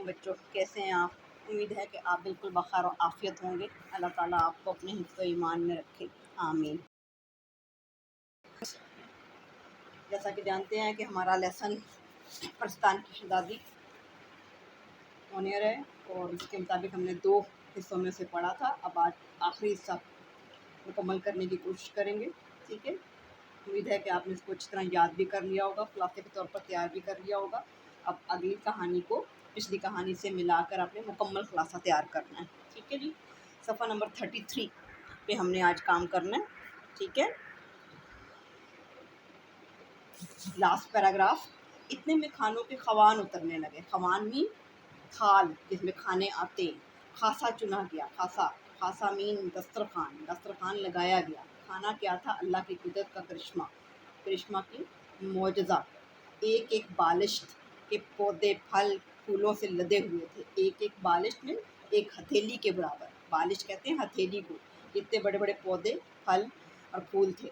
بچوں، کیسے ہیں آپ؟ امید ہے کہ آپ بالکل بخیر و عافیت ہوں گے۔ اللہ تعالیٰ آپ کو اپنے حفظ و ایمان میں رکھے، آمین۔ جیسا کہ جانتے ہیں کہ ہمارا لیسن پرستان کی شہزادی آنر ہے، اور اس کے مطابق ہم نے 2 حصوں میں سے پڑھا تھا۔ اب آج آخری حصہ مکمل کرنے کی کوشش کریں گے، ٹھیک ہے؟ امید ہے کہ آپ نے اس کو اچھی طرح یاد بھی کر لیا ہوگا، خلاصے کے طور پر تیار بھی کر لیا ہوگا۔ اب اگلی کہانی کو پچھلی کہانی سے ملا کر آپ نے مکمل خلاصہ تیار کرنا ہے، ٹھیک ہے جی؟ صفحہ نمبر 33 پہ ہم نے آج کام کرنا ہے، ٹھیک ہے؟ Last paragraph. اتنے میں کھانوں کے خوان اترنے لگے۔ خوان مین تھال جس میں کھانے آتے ہیں۔ خاصا چنا گیا، خاصا مین دسترخوان لگایا گیا۔ کھانا کیا تھا؟ اللہ کی قدرت کا کرشمہ کی معجزہ۔ ایک ایک بالشت کے پودے پھل پھولوں سے لدے ہوئے تھے۔ ایک بالشت میں ایک ہتھیلی کے برابر، بالش کہتے ہیں ہتھیلی کو۔ اتنے بڑے بڑے پودے پھل اور پھول تھے۔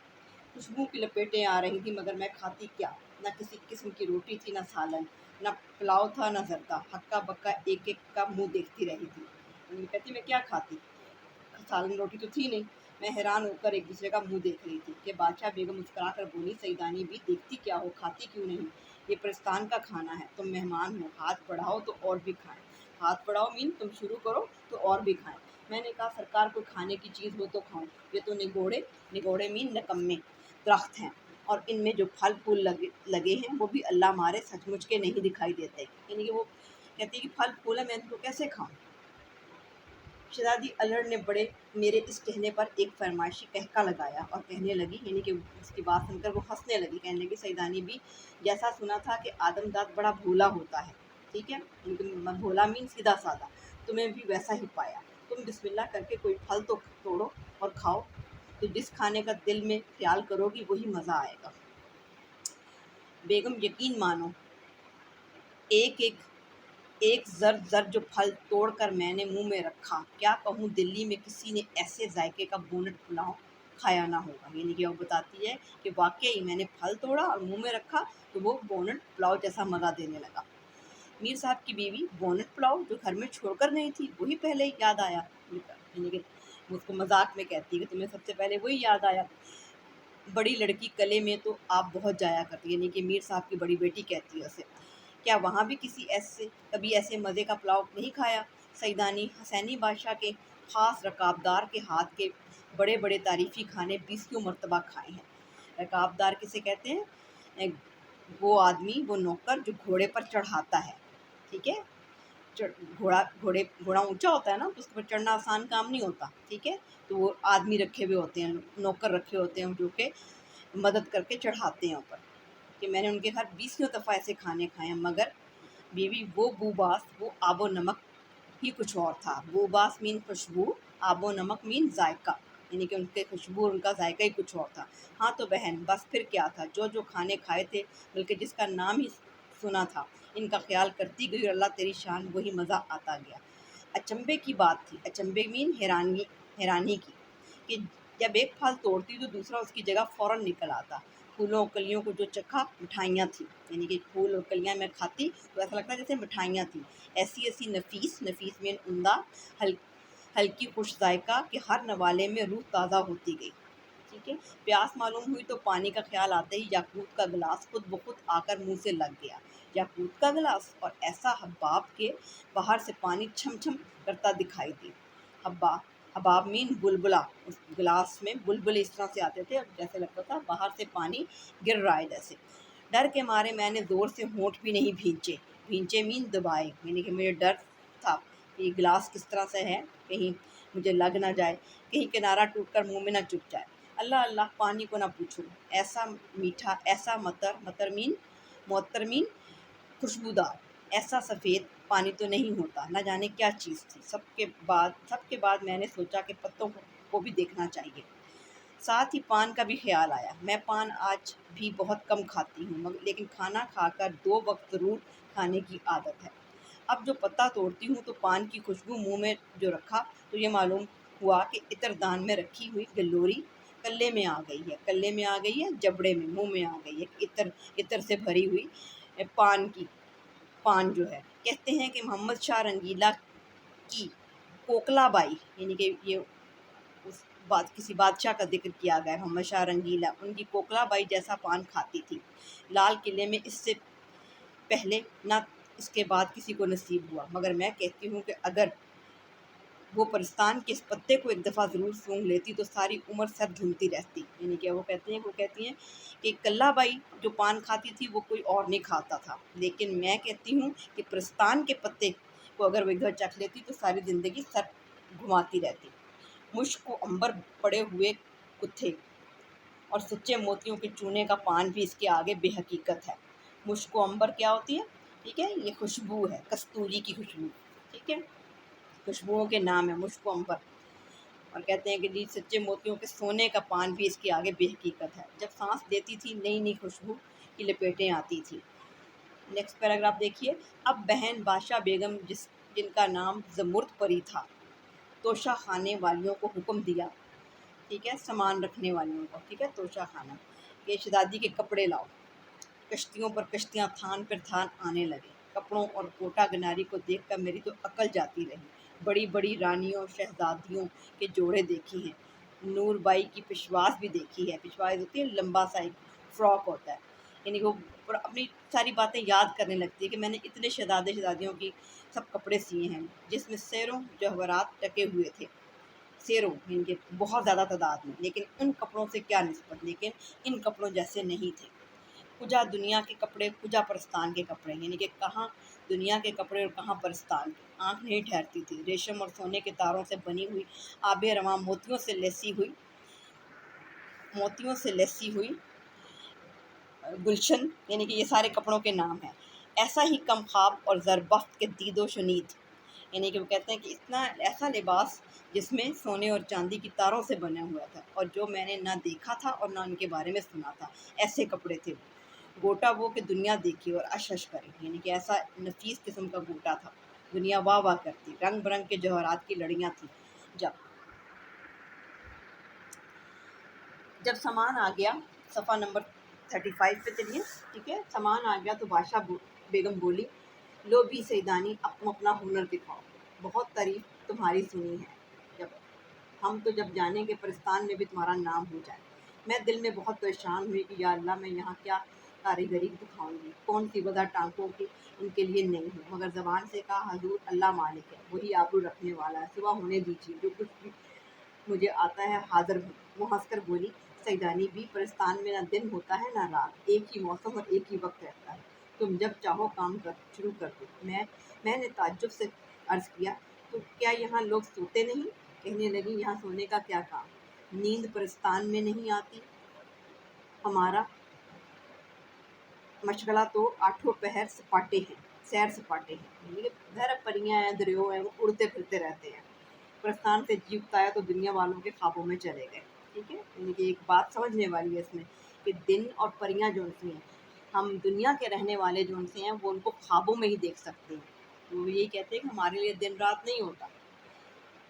خوشبو کی لپیٹیں آ رہی تھی، مگر میں کھاتی کیا؟ نہ کسی قسم کی روٹی تھی، نہ سالن، نہ پلاؤ تھا، نہ زردہ۔ ہکا بکا ایک ایک کا منہ دیکھتی رہی تھی۔ کہتی میں کیا کھاتی؟ سالن روٹی تو تھی نہیں۔ میں حیران ہو کر ایک دوسرے کا منہ دیکھ رہی تھی کہ بادشاہ بیگم مسکرا کر بولی، سیدانی بھی دیکھتی کیا ہو، کھاتی کیوں نہیں؟ یہ پرستان کا کھانا ہے، تم مہمان ہو، ہاتھ بڑھاؤ تو اور بھی کھائیں۔ ہاتھ بڑھاؤ مین تم شروع کرو تو اور بھی کھائیں۔ میں نے کہا سرکار کوئی کھانے کی چیز ہو تو کھاؤں، یہ تو نگوڑے مین نکمے درخت ہیں، اور ان میں جو پھل پھول لگے ہیں وہ بھی اللہ مارے سچ مچ کے نہیں دکھائی دیتے۔ یعنی کہ وہ کہتی ہے کہ پھل پھول ہے، میں ان کو کیسے کھاؤں؟ شہزادی الڑ نے میرے اس کہنے پر ایک فرمائشی کہکا لگایا اور کہنے لگی، یعنی کہ اس کی بات سن کر وہ ہنسنے لگی، کہنے لگی سیدانی بھی جیسا سنا تھا کہ آدم داد بڑا بھولا ہوتا ہے، ٹھیک ہے؟ بھولا مین سیدھا سادہ، تمہیں بھی ویسا ہی پایا۔ تم بسم اللہ کر کے کوئی پھل تو توڑو اور کھاؤ، تو جس کھانے کا دل میں خیال کرو گی وہی مزہ آئے گا۔ بیگم یقین مانو، ایک زر جو پھل توڑ کر میں نے منہ میں رکھا، کیا کہوں دلی میں کسی نے ایسے ذائقے کا بونٹ پلاؤ کھایا نہ ہوگا۔ یعنی کہ وہ بتاتی ہے کہ واقعی میں نے پھل توڑا اور منہ میں رکھا تو وہ بونٹ پلاؤ جیسا مزہ دینے لگا۔ میر صاحب کی بیوی بونٹ پلاؤ جو گھر میں چھوڑ کر گئی تھی وہی پہلے یاد آیا۔ یعنی کہ اس کو مذاق میں کہتی ہے کہ تمہیں سب سے پہلے وہی یاد آیا۔ بڑی لڑکی کلے میں تو آپ بہت جایا کرتی، یعنی کہ میر صاحب کی بڑی بیٹی کہتی ہے اسے، کیا وہاں بھی کبھی ایسے مزے کا پلاؤ نہیں کھایا؟ سیدانی حسینی بادشاہ کے خاص رکابدار کے ہاتھ کے بڑے بڑے تعریفی کھانے 20 مرتبہ کھائے ہیں۔ رکابدار کسے کہتے ہیں؟ وہ آدمی، وہ نوکر جو گھوڑے پر چڑھاتا ہے، ٹھیک ہے؟ گھوڑا اونچا ہوتا ہے نا، تو اس پر چڑھنا آسان کام نہیں ہوتا، ٹھیک ہے؟ تو وہ آدمی رکھے ہوئے ہوتے ہیں، نوکر رکھے ہوتے ہیں جو کہ مدد کر کے چڑھاتے ہیں اوپر، کہ میں نے ان کے گھر 20 دفعہ ایسے کھانے کھائے ہیں، مگر بیوی وہ بوباس، وہ آب و نمک ہی کچھ اور تھا۔ بوباس مین خوشبو، آب و نمک مین ذائقہ، یعنی کہ ان کے خوشبو اور ان کا ذائقہ ہی کچھ اور تھا۔ ہاں تو بہن بس پھر کیا تھا، جو کھانے کھائے تھے، بلکہ جس کا نام ہی سنا تھا، ان کا خیال کرتی گئی اور اللہ تیری شان وہی مزہ آتا گیا۔ اچنبے کی بات تھی، اچنبے مین حیرانی کی، کہ جب ایک پھل توڑتی تو دوسرا اس کی جگہ فوراً نکل آتا۔ پھولوں اور کلیوں کو جو چکھا مٹھائیاں تھیں، یعنی کہ پھول اور کلیاں میں کھاتی تو ایسا لگتا ہے جیسے مٹھائیاں تھیں، ایسی نفیس مین عمدہ، ہلکی خوش ذائقہ کہ ہر نوالے میں روح تازہ ہوتی گئی، ٹھیک ہے؟ پیاس معلوم ہوئی تو پانی کا خیال آتے ہی یاقوت کا گلاس خود بخود آ کر منہ سے لگ گیا۔ یاقوت کا گلاس، اور ایسا حباب کہ باہر سے پانی چھم چھم کرتا دکھائی دی۔ حباب مین بلبلا، اس گلاس میں بلبلے اس طرح سے آتے تھے اور جیسے لگتا تھا باہر سے پانی گر رہا ہے جیسے۔ ڈر کے مارے میں نے زور سے ہونٹ بھی نہیں بھینچے مین دبائے، یعنی کہ مجھے ڈر تھا کہ یہ گلاس کس طرح سے ہے، کہیں مجھے لگ نہ جائے، کہیں کنارہ ٹوٹ کر منہ میں نہ چپ جائے۔ اللہ پانی کو نہ پوچھو، ایسا میٹھا، ایسا معطر مین خوشبودار، ایسا سفید پانی تو نہیں ہوتا، نہ جانے کیا چیز تھی۔ سب کے بعد میں نے سوچا کہ پتوں کو بھی دیکھنا چاہیے۔ ساتھ ہی پان کا بھی خیال آیا۔ میں پان آج بھی بہت کم کھاتی ہوں، لیکن کھانا کھا کر 2 وقت ضرور کھانے کی عادت ہے۔ اب جو پتا توڑتی ہوں تو پان کی خوشبو منہ میں جو رکھا تو یہ معلوم ہوا کہ عطر دان میں رکھی ہوئی گلوری کلے میں آ گئی ہے، جبڑے میں، منہ میں آ گئی ہے، عطر سے بھری ہوئی پان جو ہے۔ کہتے ہیں کہ محمد شاہ رنگیلا کی کوکلا بائی، یعنی کہ یہ اس بات کسی بادشاہ کا ذکر کیا گیا ہے، محمد شاہ رنگیلا، ان کی کوکلا بائی جیسا پان کھاتی تھی لال قلعے میں، اس سے پہلے نہ اس کے بعد کسی کو نصیب ہوا، مگر میں کہتی ہوں کہ اگر وہ پرستان کے اس پتے کو ایک دفعہ ضرور سونگھ لیتی تو ساری عمر سر دھنتی رہتی، یعنی کہ وہ کہتی ہیں کہ کلہ بائی جو پان کھاتی تھی وہ کوئی اور نہیں کھاتا تھا، لیکن میں کہتی ہوں کہ پرستان کے پتے کو اگر وہ ایک دفعہ چکھ لیتی تو ساری زندگی سر گھماتی رہتی۔ مشک و عنبر پڑے ہوئے کتھے اور سچے موتیوں کے چونے کا پان بھی اس کے آگے بے حقیقت ہے۔ مشک و عنبر کیا ہوتی ہے؟ ٹھیک ہے، یہ خوشبو ہے، کستوری کی خوشبو، ٹھیک ہے، خوشبوؤں کے نام ہے مشک و عنبر، اور کہتے ہیں کہ جی سچے موتیوں کے سونے کا پان بھی اس کے آگے بے حقیقت ہے۔ جب سانس لیتی تھی نئی نئی خوشبو کی لپیٹیں آتی تھی۔ نیکسٹ پیراگراف دیکھیے۔ اب بہن بادشاہ بیگم جن کا نام زمرد پری تھا، توشہ خانے والیوں کو حکم دیا، ٹھیک ہے، سامان رکھنے والیوں کو، ٹھیک ہے، توشہ خانہ، کہ شہزادی کے کپڑے لاؤ۔ کشتیوں پر کشتیاں تھان پر تھان آنے لگے۔ کپڑوں اور کوٹا گناری کو دیکھ کر میری تو عقل جاتی رہی۔ بڑی بڑی رانیوں شہزادیوں کے جوڑے دیکھی ہیں، نور بائی کی پشواز بھی دیکھی ہے۔ پشواز ہوتی ہے لمبا سا ایک فراک ہوتا ہے، یعنی وہ اپنی ساری باتیں یاد کرنے لگتی ہے کہ میں نے اتنے شہزادیوں کی سب کپڑے سیے ہیں جس میں سیروں جوہرات ٹکے ہوئے تھے، سیروں یعنی کہ بہت زیادہ تعداد میں، لیکن ان کپڑوں سے کیا نسبت، لیکن ان کپڑوں جیسے نہیں تھے۔ کجا دنیا کے کپڑے کجا پرستان کے کپڑے، یعنی کہ کہاں دنیا کے کپڑے اور کہاں پرستان کے۔ آنکھ نہیں ٹھہرتی تھی۔ ریشم اور سونے کے تاروں سے بنی ہوئی آب رواں موتیوں سے لیسی ہوئی گلشن، یعنی کہ یہ سارے کپڑوں کے نام ہیں۔ ایسا ہی کم خواب اور زربفت کے دید و شنید، یعنی کہ وہ کہتے ہیں کہ اتنا ایسا لباس جس میں سونے اور چاندی کی تاروں سے بنا ہوا تھا، اور جو میں نے نہ دیکھا تھا اور نہ ان کے بارے میں سنا تھا، ایسے کپڑے تھے۔ گوٹا وہ کہ دنیا دیکھی اور اشش کرے، یعنی کہ ایسا نفیس قسم کا گوٹا تھا، دنیا واہ واہ کرتی۔ رنگ برنگ کے جوہرات کی لڑیاں تھیں۔ جب سامان آ گیا، صفحہ نمبر 35 پہ چلیے، ٹھیک ہے، سامان آ گیا تو بادشاہ بیگم بولی، لو بھی سیدانی تم اپنا ہنر دکھاؤ، بہت تعریف تمہاری سنی ہے، ہم تو جب جانیں کہ پرستان میں بھی تمہارا نام ہو جائے۔ میں دل میں بہت پریشان ہوئی کہ یا اللہ میں یہاں کیا کاریگری دکھاؤں گی، کون سی وضع ٹانکوں کی ان کے لیے نہیں ہوں، مگر زبان سے کہا حضور اللہ مالک ہے، وہی آبرو رکھنے والا ہے، صبح ہونے دیجیے، جو کچھ بھی مجھے آتا ہے حاضر ہوں۔ وہ ہنس کر بولی، سیدانی بھی پرستان میں نہ دن ہوتا ہے نہ رات، ایک ہی موسم اور ایک ہی وقت رہتا ہے، تم جب چاہو کام شروع کر دو۔ میں نے تعجب سے عرض کیا، تو کیا یہاں لوگ سوتے نہیں؟ کہنے لگی، یہاں سونے کا کیا کام، نیند پرستان میں نہیں آتی، ہمارا مشغلہ تو آٹھوں پہر سیر سپاٹے ہیں، گھر پریاں ہیں، دریو ہیں، وہ اڑتے پھرتے رہتے ہیں، پرستان سے جی اکتایا تو دنیا والوں کے خوابوں میں چلے گئے، ٹھیک ہے، یعنی کہ ایک بات سمجھنے والی ہے اس میں کہ دن اور پریاں جو سی ہیں، ہم دنیا کے رہنے والے جو سے ہیں وہ ان کو خوابوں میں ہی دیکھ سکتے ہیں، تو وہ یہی کہتے ہیں کہ ہمارے لیے دن رات نہیں ہوتا۔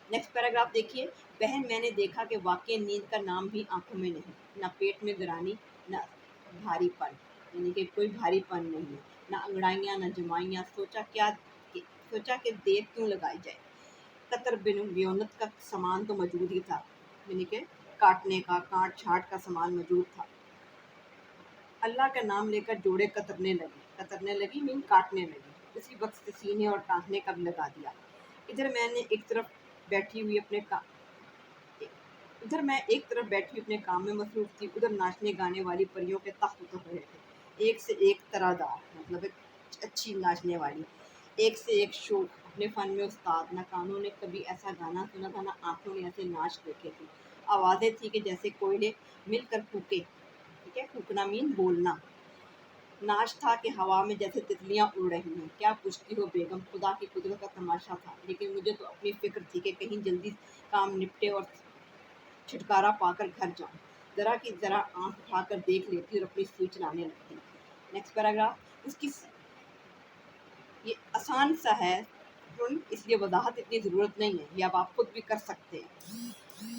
نیکسٹ پیراگراف دیکھیے۔ بہن میں نے دیکھا کہ واقعی نیند کا نام بھی آنکھوں میں نہیں، نہ پیٹ میں گرانی، نہ بھاری پن، یعنی کہ کوئی بھاری پن نہیں ہے، نہ انگڑائیاں نہ جمائیاں، سوچا کہ دیر کیوں لگائی جائے۔ قطر بیونت کا سامان تو موجود ہی تھا، یعنی کہ کاٹنے کا، کاٹ چھانٹ کا سامان موجود تھا۔ اللہ کا نام لے کر جوڑے کترنے لگی مین کاٹنے لگی، اسی وقت سے سینے اور ٹانکنے کا بھی لگا دیا۔ ادھر میں ایک طرف بیٹھی ہوئی اپنے کام میں مصروف تھی، ادھر ناچنے گانے والی پریوں کے تخت اتر رہے تھے، ایک سے ایک طرح دار، مطلب ایک اچھی ناچنے والی، ایک سے ایک شوق، اپنے فن میں استاد، نہ کانوں نے کبھی ایسا گانا سنا تھا، نہ آنکھوں نے ایسے ناچ دیکھے تھے۔ آوازیں تھی کہ جیسے کوئلے مل کر پھونکے، ٹھیک ہے، پھونکنا مین بولنا، ناچ تھا کہ ہوا میں جیسے تتلیاں اڑ رہی ہیں۔ کیا پوچھتی ہو بیگم، خدا کی قدرت کا تماشا تھا، لیکن مجھے تو اپنی فکر تھی کہ کہیں جلدی کام نپٹے اور چھٹکارا پا کر گھر جاؤں، ذرا کی ذرا آنکھ اٹھا کر دیکھ لیتی اور اپنی سوئی چلانے لگتی۔ نیکسٹ پیراگراف، اس کی یہ آسان سا ہے، اس لیے وضاحت اتنی ضرورت نہیں ہے، یہ اب آپ خود بھی کر سکتے ہیں۔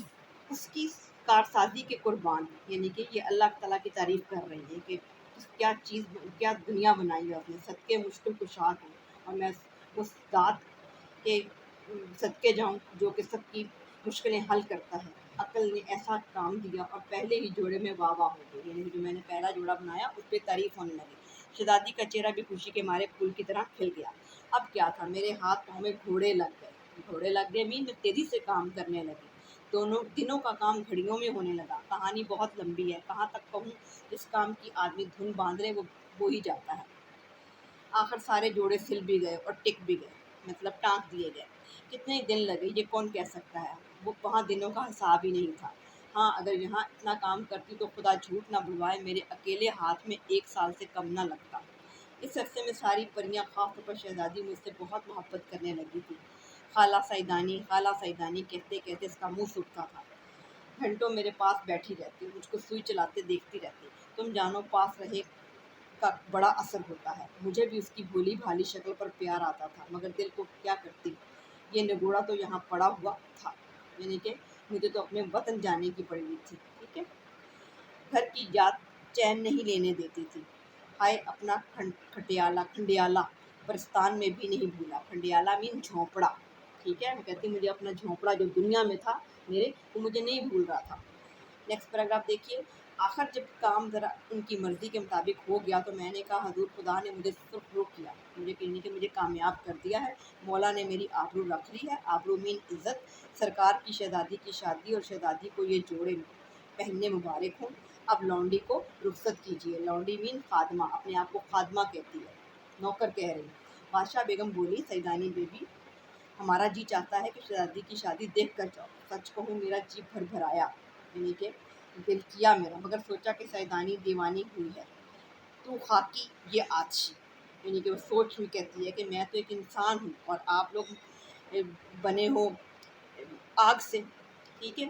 اس کی کارسازی کے قربان، یعنی کہ یہ اللہ تعالیٰ کی تعریف کر رہی ہے کہ کیا دنیا بنائی ہے اس نے، صدقے مشکل کشا ہے، اور میں اس ذات کے صدقے جاؤں جو کہ سب کی مشکلیں حل کرتا ہے۔ عقل نے ایسا کام دیا اور پہلے ہی جوڑے میں واہ واہ ہو گئی، یعنی جو میں نے پہلا جوڑا بنایا اس پہ تعریف ہونے لگی۔ شہزادی کا چہرہ بھی خوشی کے مارے پھول کی طرح کھل گیا۔ اب کیا تھا، میرے ہاتھ پاؤں میں گھوڑے لگ گئے میں تیزی سے کام کرنے لگی۔ دونوں دنوں کا کام گھڑیوں میں ہونے لگا۔ کہانی بہت لمبی ہے، کہاں تک کہوں، جس کام کی آدمی دھن باندھ لے وہ ہی جاتا ہے۔ آخر سارے جوڑے سل بھی گئے اور ٹک بھی گئے، مطلب ٹانک دیے گئے۔ کتنے دن لگے یہ کون کہہ سکتا ہے، وہ وہاں دنوں کا حساب ہی نہیں تھا۔ ہاں، اگر یہاں اتنا کام کرتی تو خدا جھوٹ نہ بلوائے میرے اکیلے ہاتھ میں 1 سال سے کم نہ لگتا۔ اس عرصے میں ساری پریاں، خاص طور پر شہزادی، مجھ سے بہت محبت کرنے لگی تھی۔ خالہ سعیدانی کہتے کہتے اس کا منہ سوکھتا تھا۔ گھنٹوں میرے پاس بیٹھی رہتی، مجھ کو سوئی چلاتے دیکھتی رہتی۔ تم جانو، پاس رہے کا بڑا اثر ہوتا ہے۔ مجھے بھی اس کی بھولی بھالی شکل پر پیار آتا تھا، مگر دل کو کیا کرتی، یہ نگوڑا تو یہاں پڑا ہوا تھا، یعنی کہ مجھے تو اپنے وطن جانے کی پڑی ہوئی تھی۔ ٹھیک ہے، گھر کی یاد چین نہیں لینے دیتی تھی۔ ہائے اپنا کھنڈیالہ پرستان میں بھی نہیں بھولا۔ کھنڈیالہ مین جھونپڑا، ٹھیک ہے، میں کہتی مجھے اپنا جھونپڑا جو دنیا میں تھا میرے، وہ مجھے نہیں بھول رہا تھا۔ نیکسٹ پیراگراف دیکھیے۔ آخر جب کام ذرا ان کی مرضی کے مطابق ہو گیا تو میں نے کہا حضور خدا نے مجھے سرخرو کیا، مجھے کہنے کہ مجھے کامیاب کر دیا ہے، مولا نے میری آبرو رکھ لی ہے۔ آبرو مین عزت۔ سرکار کی شہزادی کی شادی اور شہزادی کو یہ جوڑے پہننے مبارک ہوں۔ اب لونڈی کو رخصت کیجیے۔ لونڈی مین خادمہ، اپنے آپ کو خادمہ کہتی ہے، نوکر کہہ رہی۔ بادشاہ بیگم بولی سعیدانی بیبی، ہمارا جی چاہتا ہے کہ شہزادی کی شادی دیکھ کر جاؤ۔ سچ کہوں میرا جی بھر آیا، یعنی کہ دل کیا میرا، مگر سوچا کہ سعیدانی دیوانی ہوئی ہے، تو خاکی یہ آتشی، یعنی کہ وہ سوچ میں کہتی ہے کہ میں تو ایک انسان ہوں اور آپ لوگ بنے ہو آگ سے، ٹھیک ہے،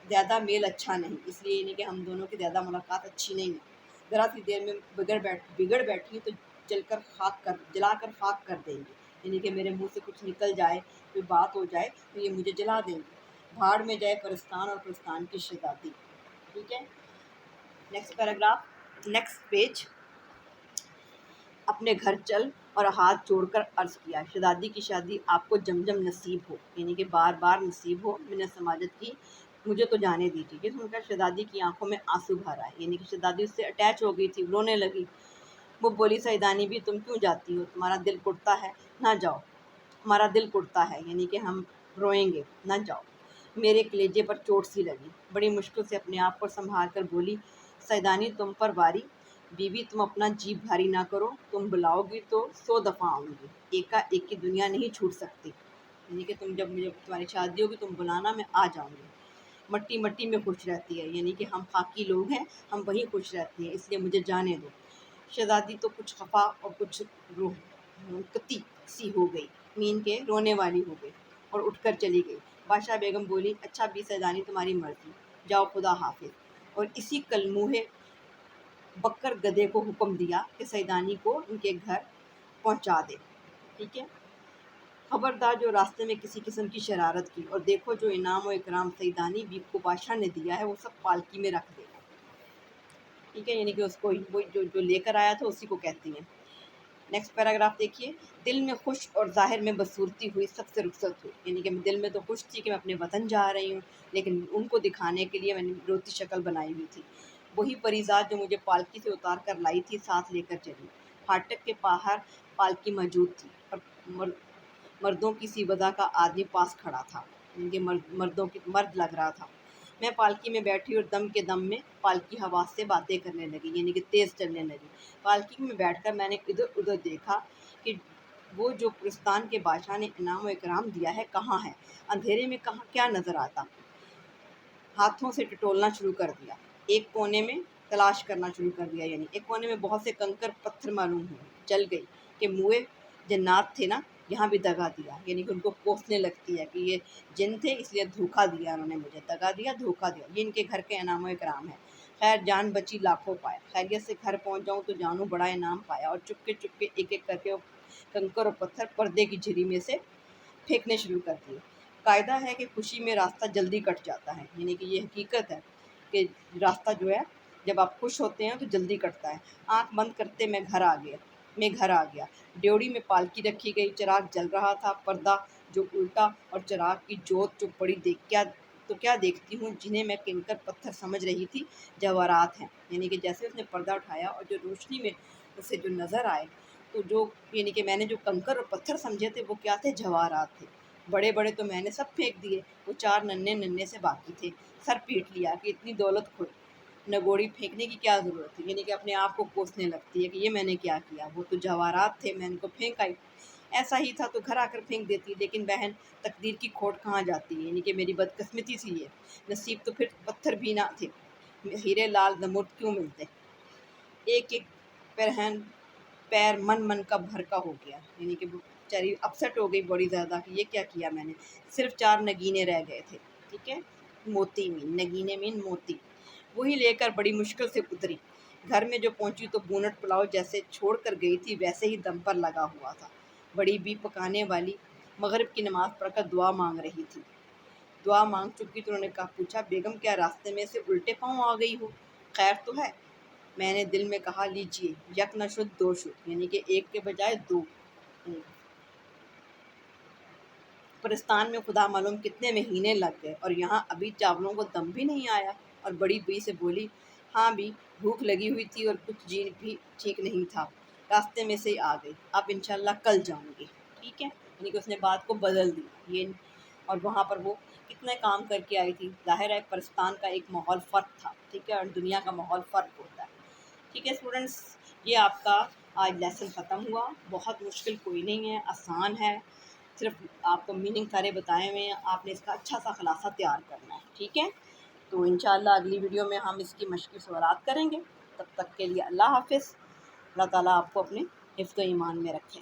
زیادہ میل اچھا نہیں، اس لیے یعنی کہ ہم دونوں کی زیادہ ملاقات اچھی نہیں ہے۔ ذرا سی دیر میں بگڑ بیٹھی تو جلا کر خاک کر دیں گے، یعنی کہ میرے منہ سے کچھ نکل جائے، کوئی بات ہو جائے تو یہ مجھے جلا دیں گے۔ بھاڑ میں جائے پرستان اور پرستان کی شہزادی۔ ٹھیک ہے، نیکسٹ پیراگراف، نیکسٹ پیج۔ اپنے گھر چل اور ہاتھ جوڑ کر عرض کیا، شہزادی کی شادی آپ کو جم نصیب ہو، یعنی کہ بار بار نصیب ہو، منت سماجت کی، مجھے تو جانے دیجیے۔ یہ سن کر شہزادی کی آنکھوں میں آنسو بھر آئے، یعنی کہ شہزادی اس سے اٹیچ ہو گئی تھی، رونے لگی۔ وہ بولی سعیدانی بھی تم کیوں جاتی ہو، تمہارا دل ٹوٹتا ہے، نہ جاؤ، ہمارا دل ٹوٹتا ہے، یعنی کہ ہم روئیں گے، نہ جاؤ۔ میرے کلیجے پر چوٹ سی لگی، بڑی مشکل سے اپنے آپ کو سنبھال کر بولی سعیدانی تم پر واری، بیوی تم اپنا جی بھاری نہ کرو، تم بلاؤ گی تو 100 دفعہ آؤں گی، ایک کی دنیا نہیں چھوٹ سکتی، یعنی کہ تم جب مجھے تمہاری شادی ہوگی تم بلانا، میں آ جاؤں گی۔ مٹی میں خوش رہتی ہے، یعنی کہ ہم خاکی لوگ ہیں، ہم وہیں خوش رہتے ہیں، اس لیے مجھے جانے دو۔ شہزادی تو کچھ خفا اور کچھ روحکتی سی ہو گئی، مین کے رونے والی ہو گئی اور اٹھ کر چلی گئی۔ بادشاہ بیگم بولی اچھا بھی سعیدانی تمہاری مرضی، جاؤ خدا حافظ، اور اسی کلموہے بکر گدھے کو حکم دیا کہ سعیدانی کو ان کے گھر پہنچا دے۔ ٹھیک ہے، خبردار جو راستے میں کسی قسم کی شرارت کی، اور دیکھو جو انعام و اکرام سعیدانی بیگ کو بادشاہ نے دیا ہے وہ سب پالکی میں رکھ دے گا۔ ٹھیک ہے، یعنی کہ اس کو وہ جو لے کر آیا تھا اسی کو کہتی ہیں۔ نیکسٹ پیراگراف دیکھیے۔ دل میں خوش اور ظاہر میں بدصورتی ہوئی، سب سے رخصت ہوئی، یعنی کہ دل میں تو خوش تھی کہ میں اپنے وطن جا رہی ہوں، لیکن ان کو دکھانے کے لیے میں نے روتی شکل بنائی ہوئی تھی۔ وہی پریزاد جو مجھے پالکی سے اتار کر لائی تھی ساتھ لے کر چلی۔ پھاٹک کے باہر پالکی موجود تھی اور مردوں کی سی وضع کا آدمی پاس کھڑا تھا، یعنی کہ مرد لگ رہا تھا۔ میں پالکی میں بیٹھی اور دم کے دم میں پالکی ہوا سے باتیں کرنے لگی، یعنی کہ تیز چلنے لگی۔ پالکی میں بیٹھ کر میں نے ادھر ادھر دیکھا کہ وہ جو پرستان کے بادشاہ نے انعام و اکرام دیا ہے کہاں ہے، اندھیرے میں کہاں کیا نظر آتا۔ ہاتھوں سے ٹٹولنا شروع کر دیا، ایک کونے میں تلاش کرنا شروع کر دیا، یعنی ایک کونے میں بہت سے کنکر پتھر معلوم ہوئے، چل گئی کہ موئے جنات تھے نا، یہاں بھی دگا دیا، یعنی کہ ان کو کوسنے لگتی ہے کہ یہ جن تھے اس لیے دھوکہ دیا انہوں نے، مجھے دگا دیا، دھوکہ دیا، یہ ان کے گھر کے انعام و اکرام ہے۔ خیر جان بچی لاکھوں پائے، خیریت سے گھر پہنچ جاؤں تو جانوں بڑا انعام پایا، اور چپکے ایک ایک کر کے کنکر اور پتھر پردے کی جھری میں سے پھینکنے شروع کر دیے۔ قاعدہ ہے کہ خوشی میں راستہ جلدی کٹ جاتا ہے، یعنی کہ یہ حقیقت ہے کہ راستہ جو ہے جب آپ خوش ہوتے ہیں تو جلدی کٹتا ہے۔ آنکھ بند کرتے میں گھر آ گیا، میں گھر آ گیا۔ ڈیوڑی میں پالکی رکھی گئی، چراغ جل رہا تھا، پردہ جو الٹا اور چراغ کی جوت جو پڑی کیا دیکھتی ہوں، جنہیں میں کنکر پتھر سمجھ رہی تھی جواہرات ہیں۔ یعنی کہ جیسے اس نے پردہ اٹھایا اور جو روشنی میں اسے جو نظر آئے تو جو یعنی کہ میں نے جو کنکر اور پتھر سمجھے تھے وہ کیا تھے، جواہرات تھے۔ بڑے بڑے تو میں نے سب پھینک دیے، وہ 4 ننھے ننھے سے باقی تھے۔ سر پیٹ لیا کہ اتنی دولت کھوئی، نگوڑی پھینکنے کی کیا ضرورت ہے، یعنی کہ اپنے آپ کو کوسنے لگتی ہے کہ یہ میں نے کیا کیا، وہ تو جواہرات تھے، میں ان کو پھینک آئی۔ ایسا ہی تھا تو گھر آ کر پھینک دیتی، لیکن بہن تقدیر کی کھوٹ کہاں جاتی ہے، یعنی کہ میری بدقسمتی سی ہے، نصیب تو پھر پتھر بھی نہ تھے، ہیرے لال زمرد کیوں ملتے۔ ایک ایک پیر من کا بھر کا ہو گیا، یعنی کہ وہ بیچاری اپسٹ ہو گئی بڑی زیادہ کہ یہ کیا کیا میں نے۔ صرف 4 نگینے رہ گئے تھے، ٹھیک ہے، موتی مین، نگینے مین موتی، وہی لے کر بڑی مشکل سے اتری۔ گھر میں جو پہنچی تو بونٹ پلاؤ جیسے چھوڑ کر گئی تھی ویسے ہی دم پر لگا ہوا تھا۔ بڑی بی پکانے والی مغرب کی نماز پڑھ کر دعا مانگ رہی تھی۔ دعا مانگ چکی تو انہوں نے پوچھا، بیگم کیا راستے میں سے الٹے پاؤں آ گئی ہو، خیر تو ہے؟ میں نے دل میں کہا، لیجیے، یک نہ شد دو شد، یعنی کہ ایک کے بجائے 2۔ پرستان میں خدا معلوم کتنے مہینے لگ گئے اور یہاں ابھی چاولوں کو دم بھی نہیں آیا۔ اور بڑی بی سے بولی، ہاں بھی بھوک لگی ہوئی تھی اور کچھ جی بھی ٹھیک نہیں تھا، راستے میں سے آ گئی، اب انشاءاللہ کل جاؤں گی، ٹھیک ہے، یعنی کہ اس نے بات کو بدل دی یہ۔ اور وہاں پر وہ کتنے کام کر کے آئی تھی، ظاہر ہے پرستان کا ایک ماحول فرق تھا، ٹھیک ہے، اور دنیا کا ماحول فرق ہوتا ہے، ٹھیک ہے اسٹوڈنٹس۔ یہ آپ کا آج لیسن ختم ہوا، بہت مشکل کوئی نہیں ہے، آسان ہے، صرف آپ کو میننگ سارے بتائے ہوئے ہیں، آپ نے اس کا اچھا سا خلاصہ تیار کرنا ہے، ٹھیک ہے۔ تو انشاءاللہ اگلی ویڈیو میں ہم اس کی مشقی سوالات کریں گے، تب تک کے لیے اللہ حافظ۔ اللہ تعالیٰ آپ کو اپنے حفظ و ایمان میں رکھے۔